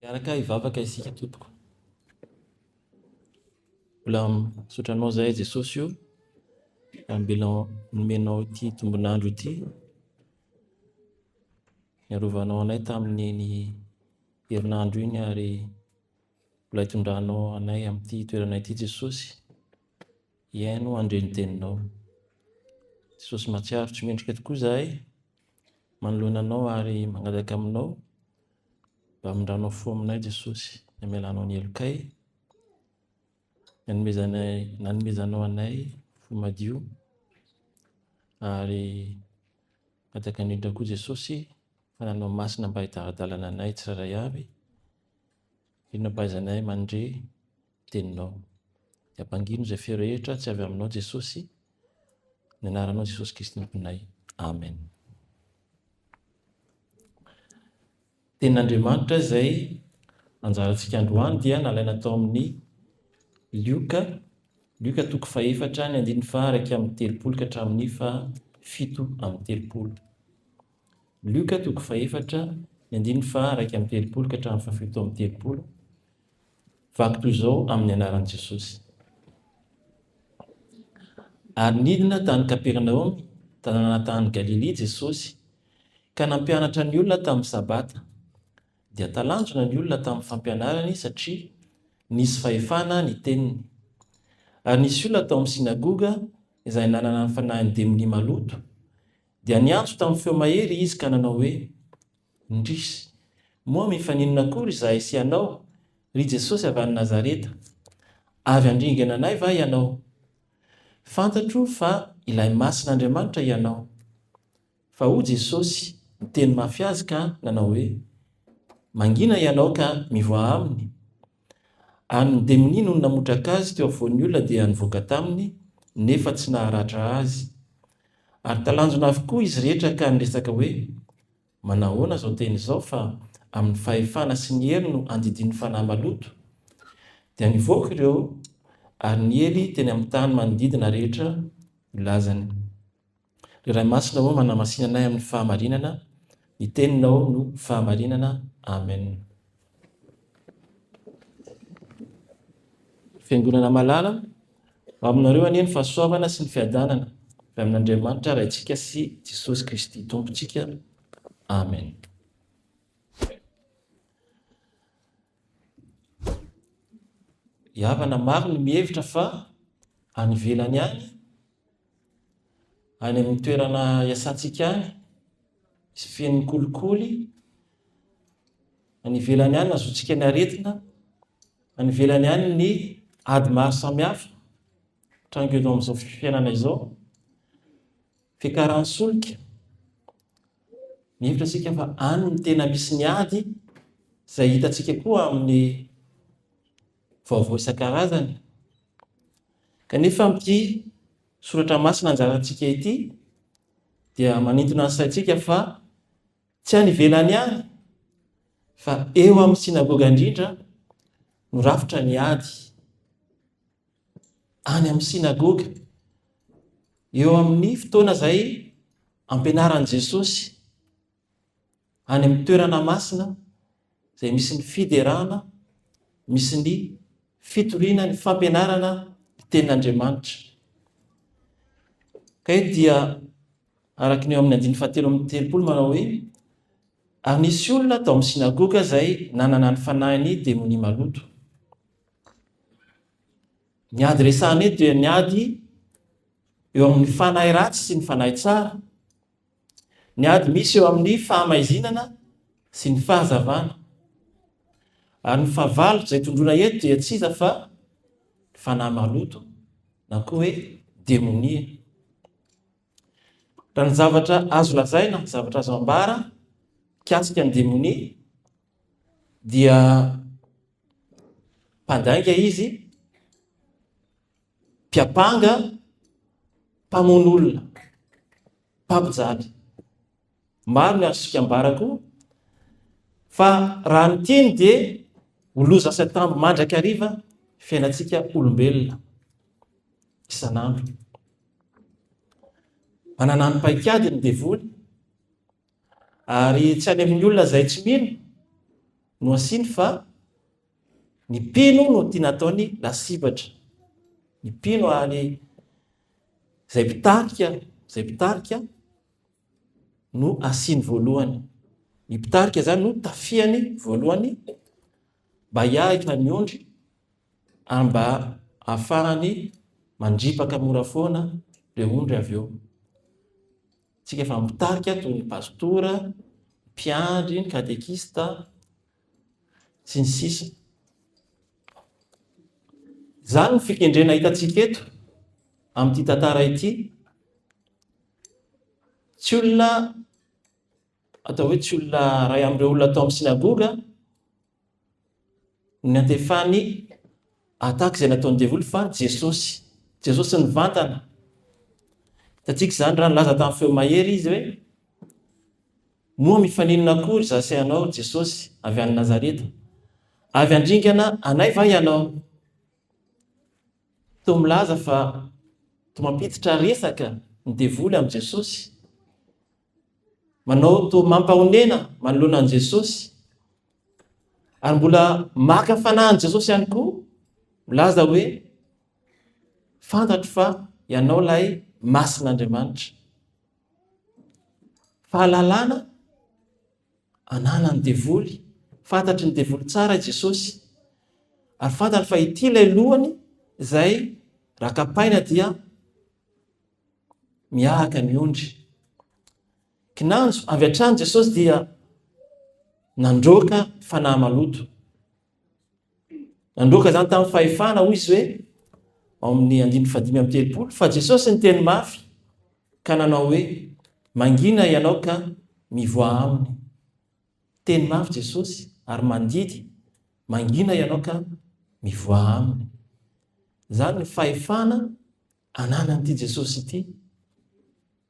Miaraka hivavaka isika tompoko. Mbola misotranao zahay Jesosy io, ambelao nomenao ity tombonandro ity, niarovanao anay tamin'ny herinandro iny ary mbola hitondranao anay amin'ity toerana ity Jesosy. Iaino andre ny teninao. Jesosy matsiaro tsy mendrika tokoa zahay, manoloana anao ary mangataka aminao mba hamindranao fo aminay Jesosy, hamelanao ny elokay, nanomezanao anay fo madio ary mangataka indrindra koa Jesosy fananao masina mba hidaradalana anay tsiraray avy, indrindra mba hahaizanay mandre teninao. Dia hampangino izay feo rehetra tsy avy aminao Jesosy, ny anaranao Jesosy Kristy tomponay. Amen. Tenin'Andriamanitra izay anjarantsika androany dia nalaina tao amin'ny Lioka 4:1-3:30 ka hatramin'ny 7:30. Lioka 4:1-3:30 ka hatramin'ny 7:30. Vaky toy izao amin'ny anaran'i Jesosy. Ary nidina tany Kapernaoma, tanàna tany Galilea Jesosy, ka nampianatra ny olona tamin'ny sabata. Dia talanjona ny olona tamin'ny fampianarany satria nisy fahefana ny teniny. Ary nisy olona tao amin'ny sinagoga izay nanana ny fanahin'ny demonia maloto, dia niantso tamin'ny feo mahery izy ka nanao hoe, Ndrisy, moa mifaninona akory izahay sy ianao, ry Jesosy avy any Nazareta? Avy andringana anay va ianao? Fantatro fa ilay masin'Andriamanitra ianao. Fa ho Jesosy miteny mafy azy ka nanao hoe, mangina ianao ka mivoa aminy. Ary ny demonia no namotraka azy teo afovoan'ny olona dia nivoaka taminy, nefa tsy naharatra azy. Ary talanjona avokoa izy rehetra ka niresaka hoe, manahoana izao teny izao fa amin'ny fahefana sy ny hery no andidin'ny fanahy maloto? Dia nivoaka ireo ary niely teny amin'ny tany manodidina rehetra ilazany. Ry Ray Masina moa manamasina anay amin'ny fahamarinana, ny teninao no fahamarinana. Amen. Fiangonana malala, aminareo anie ny fahasoavana sy ny fiadanana avy amin'Andriamanitra Raitsika sy Jesosy Kristy Tompontsika. Amen. Havana maro ny mihevitra fa any ivelany any amin'ny toerana iasantsika any, misy feno kolikoly, any ivelany any nazoantsika ny aretina, any ivelany any ny ady maro samihafa, trango eto amin'izao fiainana izao, fiakaran'ny solika. Mihevitra sika fa any ny tena misy ny ady izay hitantsika koa amin'ny vaovao isan-karazany. Kanefa amin'ity soratra masina anjarantsika ity dia manintona ny saintsika fa tsy any ivelany any fa eo amin'ny sinagoga indrindra no rafitra ny ady. Any amin'ny sinagoga, eo amin'ny fotoana izay ampianaran'i Jesosy, any amin'ny toerana masina izay misy ny fiderana, misy ny fitoriana, ny fampianarana ny tenin'Andriamanitra. Ka eto dia araka ny eo amin'ny 7:30 manao hoe, ary nisy olona tao amin'ny sinagoga izay nanana ny fanahiny demonia maloto. Ny ady resahana eto dia ny ady eo amin'ny fanahy ratsy sy ny fanahy tsara, ny ady misy eo amin'ny fahamaizinana sy ny fahazavana. Ary ny fahavalo izay tondrona eto dia tsy iza fa ny fanahy maloto na koa hoe demonia. Raha ny zavatra azo lazaina, zavatra azo ambara mikasika ny demonia dia mpandainga izy, mpiapanga, mpamono olona, mpampijaly. Maro ny azontsika ambara koa fa raha ny tiany dia holoza satamby mandrakariva fiainantsika olombelona isan'andro. Manana ny paikady ny devoly, ary tsy any amin'ny olona izay tsy mino no asiny fa ny pino no tiana ataony lasibatra. Ny pino ary zay mpitarika no asiny voalohany. Ny mpitarika zany no tafiany voalohany mba hiahitra ny ondry ary mba ahafahany mandripaka mora foana ireo ondry avy eo. Tsika efa mitarika toy ny pastora, mpiandry, ny katekista sy ny sisa. Zany ny fikendrena hitantsika eto amin'ity tantara ity. Tsy olona atao hoe tsy olona ray amin'ireo olona atao amin'ny sinagoga ny antefany ataka izay nataon'ny devoly fa Jesosy nivantana. Hitantsika zany raha nilaza tamin'ny feo mahery izy hoe moa mifaninona akory zasy ianao Jesosy avy any Nazareta, avy andringana anay va ianao? To milaza fa to mampiditra resaka ny devoly amin'ny Jesosy, manao to mampahonena manoloana an' Jesosy, ary mbola maka fanahin' Jesosy ihany koa, milaza hoe fantatro fa ianao lay masin'Andriamanitra. Fahalalana ananany devoly, fantatry ny devoly tsara Jesosy, ary fantatro fa ity lay lohany izay rakapaina dia miahaka ny ondry. Kinanjo avy hatrany Jesosy dia nandroaka fanahy maloto. Nandroaka zany tamin'ny fahefana hoy izy hoe ao amin'ny 5:30 fa Jesosy ny teny mafy ka nanao hoe mangina ianao ka mivoa aminy. Teny mafy Jesosy ary mandidy, mangina ianao ka mivoa aminy. Zany ny fahefana ananan'ity Jesosy ity.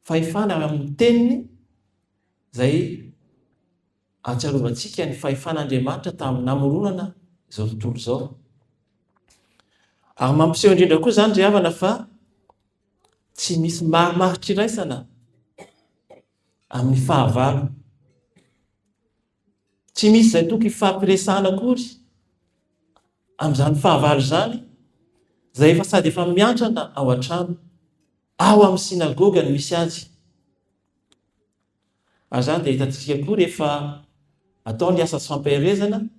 Fahefana amin'ny teniny zay ahatsiarovantsika ny fahefan'Andriamanitra tamin'ny namoronana izao tontolo izao. Ary mampiseho indrindra koa zany ry havana fa tsy misy marimaritra iraisana amin'ny fahavalo. Tsy misy zay tokony fampiresahana akory amin'izany fahavalo zany, zay efa sady efa miantrana ao an-trano, ao amin'ny sinagoga no misy azy. Ary zany dia hitantsika koa rehefa atao ny asa sy fampaherezana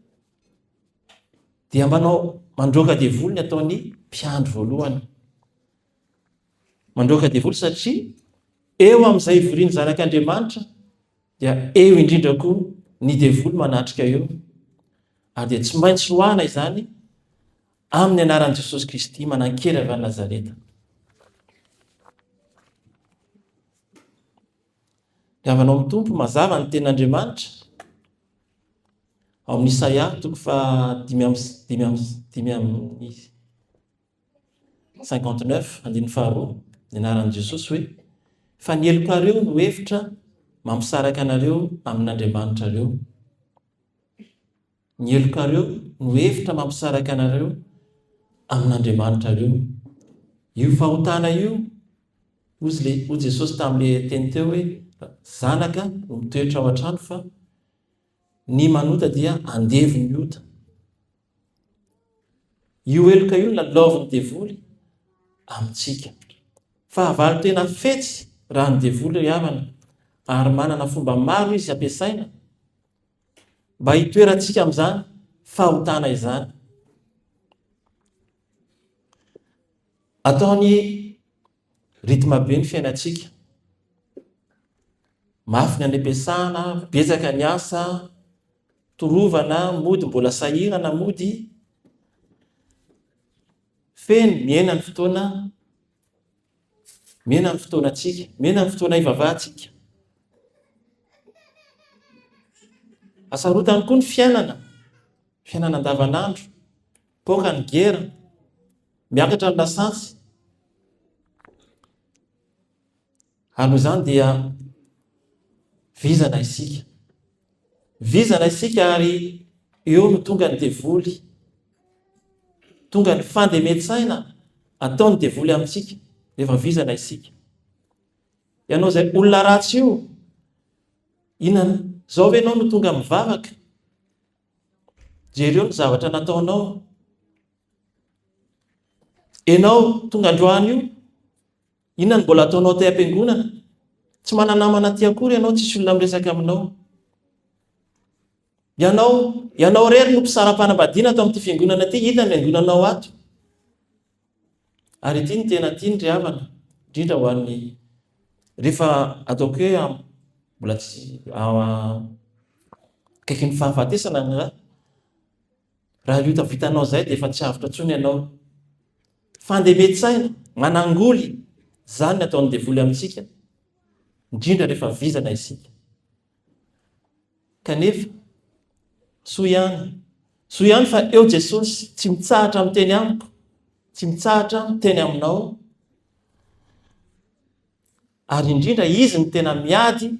dia mandroaka devoly ny ataony mpiandry voalohany. Mandroaka devoly satria eo amin'izay ivoriany zanak'Andriamanitra dia eo indrindra koa ny devoly manatrika eo. Ary dia tsy maintsy hoana izany amin'ny anaran'i Jesosy Kristy manan-kely avy any Nazareta. Dia avanao amin'ny tompo mazava ny tenin'Andriamanitra ao amin'ny Isaia 59:2 ny anaran'i Jesosy hoe fa ny helokareo no hevitra mampisaraka anareo amin'Andriamanitra reo. Ny helokareo no hevitra mampisaraka anareo amin'Andriamanitra reo. Io fahotana io hoy Jesosy tamin'ilay teny teo hoe zanaka no mitoetra ao an-trano fa ny manota dia andevo ny ota. Io heloka io lalaovin'ny devoly amintsika. Fahavalo tena fetsy raha ny devoly havana, ary manana fomba maro izy ampiasaina mba hitoerantsika amin'izany fahotana izany. Ataony ritma be ny fiainantsika. Mafy ny any-ampiasana, betsaka ny asa, torovana, mody mbola sahirana, mody feno miena ny fotoanantsika, miena ny fotoana ivavahantsika. Asarotany koa ny fiainana andavanandro, poka ny gera, miakatra ny lasansy. Ary noho izany dia vizana isika ary eo no tonga ny devoly, tonga ny fandemetsana ataony devoly amintsika rehefa vizana isika. Ianao zay olona ratsy io, inona zao ve ianao no tonga mivavaka? jereo ny zavatra nataonao. Enao tonga androany io, inona ny mbola ataonao tay am-piangonana? Tsy mananamana ty akory ianao, tsisy olona miresaka aminao. Ianao rery no mpisara-panambadiana ato amin'ity fiangonana ty, hita ny angonanao ato. Ary ity ny tena tiany ry havana, indrindra ho an'ny rehefa ataoko hoe mbola tsy akaiky ny fahafatesana raha io tavitanao zay dia efa tsy avitra tsony ianao. Fandemetsahina, manangoly, zany ny ataon'ny devoly amintsika, indrindra rehefa vizana isika. Kanefa soa ihany fa eo Jesosy tsy mitsahatra miteny amiko, tsy mitsahatra miteny aminao, ary indrindra izy ny tena miady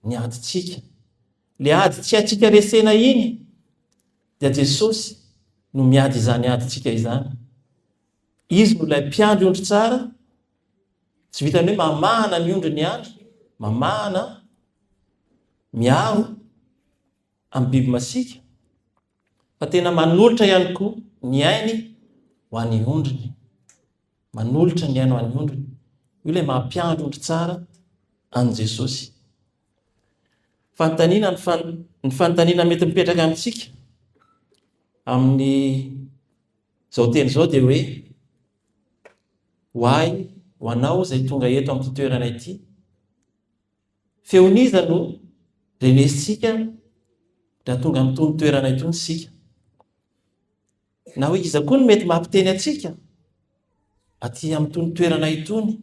ny aditsika. Le ady tsy atsika resena iny dia Jesosy no miady izany aditsika izany. Izy no ilay mpiandry ondry tsara, tsy vitany hoe mamahana ny ondriny ihany, mamahana miaro amin'ny biby masika, fa tena manolotra ihany koa ny ainy ho an'ny ondriny. Manolotra ny ainy ho an'ny ondriny. Io ilay mampiandry ondry tsara an'i Jesosy. Ny fanontaniana mety mipetraka amintsika amin'ny zao teny zao dia hoe hoay ho anao izay tonga eto amin'ny toerana ity, feoniza no renesitsika raha tonga amin'itony toerana itony sika. Na hoe iza koa no mety mampiteny atsika aty amin'itony toerana itony.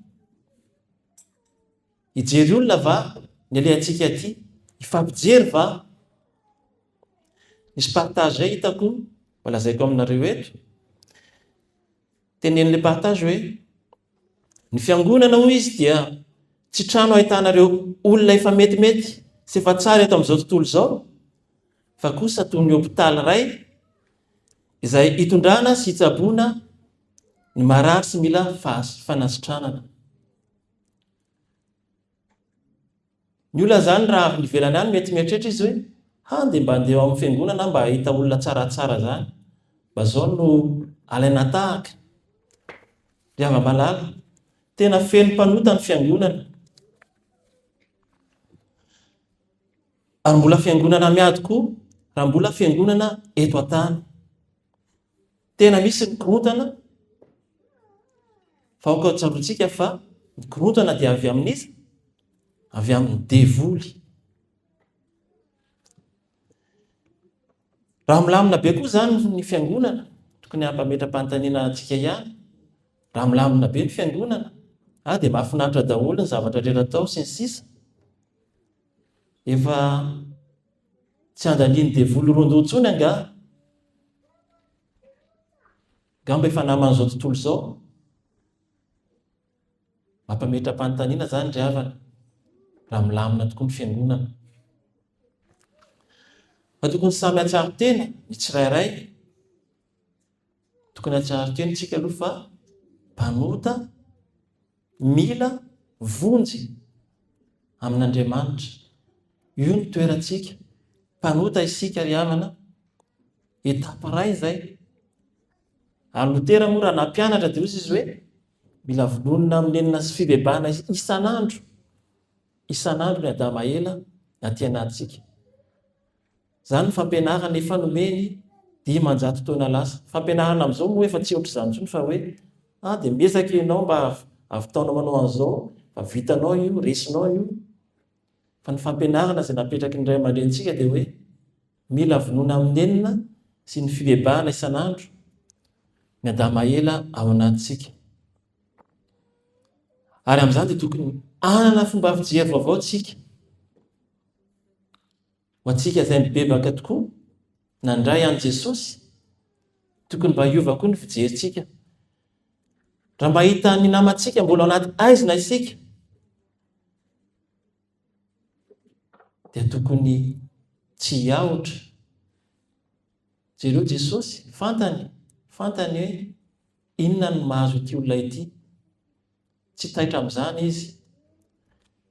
Hijery olona va ny alehantsika aty, ifampijery va? Nisy partage zay hitako lazaiko aminareo eto. Tenen'le partage hoe ny fiangonana hoy izy dia tsy trano ahitanareo olona efa metimety sy efa tsara eto amin'izao tontolo izao, fa kosa toy ny hôpitaly iray izay hitondrana sy hitsaboana ny marary sy mila fanasitranana. Ny olona zany raha avy nivelany any mety mieritreritra izy hoe dia mba andeha amin'ny fiangonana mba ahita olona tsaratsara zany, mba zao no alaina tahaka. Ry hava-malala, tena feno mpanota ny fiangonana, ary mbola fiangonana miady koa raha mbola fiangonana eto an-tany. Tena misy ny korontana, fa aoka tsaroantsika fa ny korontana dia avy amin'izy, avy amin'ny devoly. Raha milamina be koa zany ny fiangonana, tokony hampametra-panontaniana antsika ihany. Raha milamina be ny fiangonana, dia mahafinaritra daholo ny zavatra rehetra atao sy ny sisa. Efa tsy andaliany devoly rondo intsony angamba efa naman'izao tontolo izao. Mampametra-panontaniana zany ry havana raha milamina tokoa ny fiangonana. Fa tokony samy hatsaro tena ny tsirairay. Tokony hatsaro tena tsika aloha fa mpanota mila vonjy amin'Andriamanitra. Io ny toerantsika. Mpanota isika ry havana, etapy iray izay. Ary Lotera moa raha nampianatra dia izy hoe mila vononina amin'ny enina sy fibebahana isan'andro. Isan'andro ny adama ela aty anatintsika. Zany fampianarana efa nomeny dimanjato taona lasa. Fampianarana amin'izao moa efa tsy ohatr'izany intsony fa hoe dia miezaka ianao mba avitaonao manao an'izao, fa vitanao io, resinao io. Fa ny fampianarana izay napetraky ny ray aman-drenitsika dia hoe mila vonona amin'ny enina sy ny fibebahana isan'andro ny adama ela ao anatintsika. Ary amin'izany dia tokony anana fomba fijery vaovao tsika. Ho antsika izay mibebaka tokoa nandray an'i Jesosy, tokony mba hiova koa ny fijerintsika. Raha mahita ny namantsika mbola ao anaty aizina isika, dia tokony tsy hiahotra. Jereo Jesosy fantany hoe inona no mahazo ity olona ity. Tsy taitra amin'izany izy.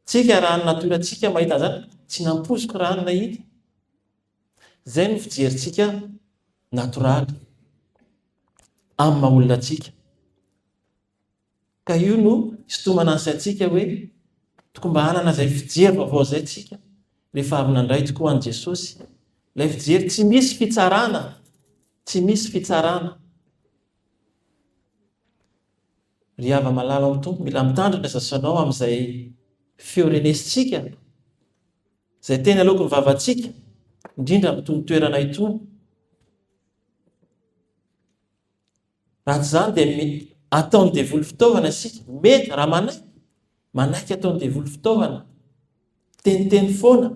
Tsika raha ny natorantsika mahita an'izany, tsy nampoiziko rahanona iny. Izay no fijerintsika natoraly amin'ny maha-olona antsika. Ka io no isotomana ny saintsika hoe tokony mba hanana izay fijery vaovao izay tsika rehefa avy nandray tokoa an' Jesosy. Ilay fijery tsy misy fitsarana, tsy misy fitsarana. Ry hava malala amin'ny tompo, mila mitandrina zasanao amin'izay feo renesitsika, izay tena aleoko ny vavantsika, indrindra amin'itony toerana itony. Raha tsy izany dia ataony devoly fitaovana isika. Mety raha manaiky ataony devoly fitaovana, teniteny foana.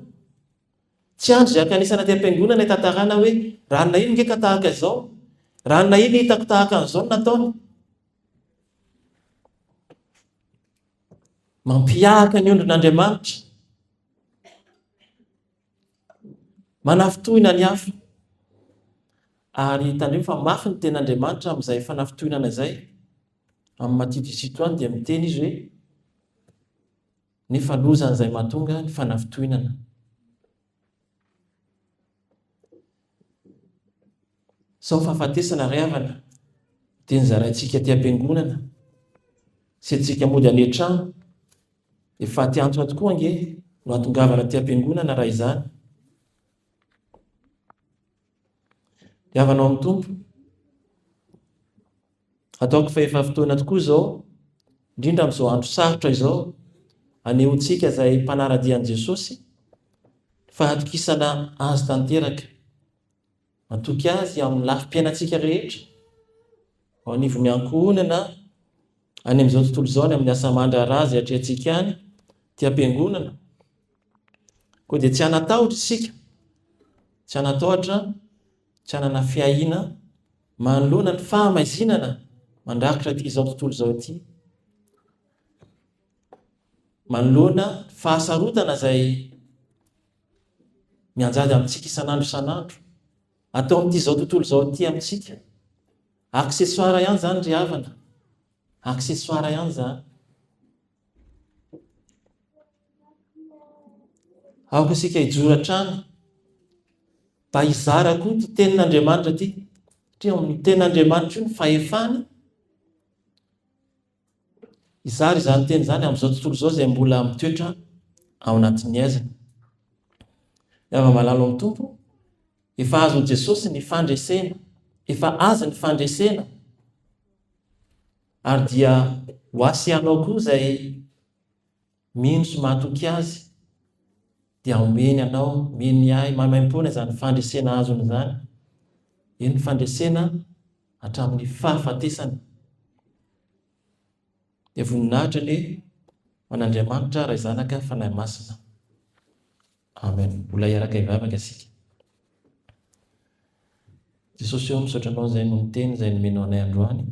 Tsy andro izay kanisana aty am-piangonana hitantarana hoe raha na ino ngeka tahaka izao, raha na ino hitako tahaka an'izao nataony. Mampihahaka ny ondrin'Andriamanitra, manafitohina ny hafa. Ary hitandremo fa mafy ny ten'Andriamanitra amin'izay fanafitohinana izay. Amin'ny Matitio 7 dia miteny izy hoe nefa lozan'izay mahatonga ny fanafitohinana. Sao fahafatesana ry havana dia nyzaraintsika aty am-piangonana sy antsika mody any an-trano dia faty antoka tokoa ange no hatongavana aty am-piangonana raha izany. Ry havanao amin'ny tompo, ataoko fa efa fotoana tokoa izao, indrindra amin'izao andro sarotra izao, anehontsika izay mpanaradian'i Jesosy fahatokisana azy tanteraka. Matoky azy amin'ny lafim-piainantsika rehetra, ao anivo miankohonana, any amin'izao tontolo izao, any amin'ny asa aman-draharaha atrehantsika any, ty am-piangonana. Koa dia tsy hanatahotra isika, tsy hanatahotra, tsy hanana fiahiana, manoloana ny fahamaizinana mandrakitra izao tontolo izao ity. Manoloana fahasarotana izay mianjady amintsika isan'andro isan'andro. Atao amin'ity izao tontolo izao ity amintsika. Aksesoara ihany izany ry havana. Aksesoara ihany izany. Aoka isika hijoro hatrany mba hizara koa ty tenin'Andriamanitra ity. Satria amin'ny tenin'Andriamanitra io ny fahefany. Izara izany teny izany amin'izao tontolo izao izay mbola mitoetra ao anatin'ny aizina. Ava malalo amin'ny tompo, efa azon'i Jesosy ny fandresena, efa aza ny fandresena. Ary dia ho asy anao koa izay mino sy mahatoky azy, dia omeny anao, meny ahy, maimaim-poana izany fandresena azony izany. Eny fandresena hatramin'ny fahafatesana. Dia voninahitra ny an'Andriamanitra ray zanaka fanahy masina. Amen. Mbola hiaraka hivavaka isika. Jesosy eo misaotra anao izay no miteny izay nomenao anay androany.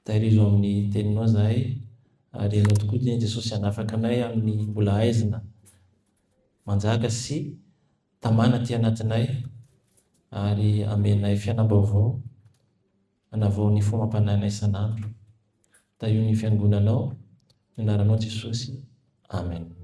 Tahirizo amin'ny teninao izahay, ary ianao tokoa dia Jesosy hanafaka anay amin'ny mbola aizina manjaka sy tamana aty anatinay, ary amenay fiainam-baovao, hanavao ny fomam-panahinay isan'andro. Da io ny fiangonanao, ny anaranao Jesosy. Amen.